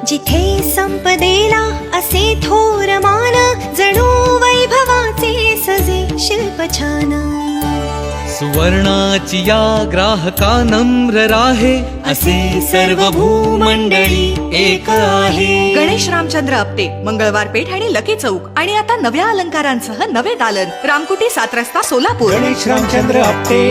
जिथे संपदेला असे थोर मान, जणू वैभवाचे सजे शिल्प छान. सुवर्णाची या ग्राहका नम्र राहे, असे सर्व भूमंडळी एक आहे. गणेश रामचंद्र आपटे, मंगळवार पेठ आणि लकी चौक. आणि आता नव्या अलंकारांसह नवे दालन, रामकुटी 7 रस्ता सोलापूर. गणेश रामचंद्र आपटे.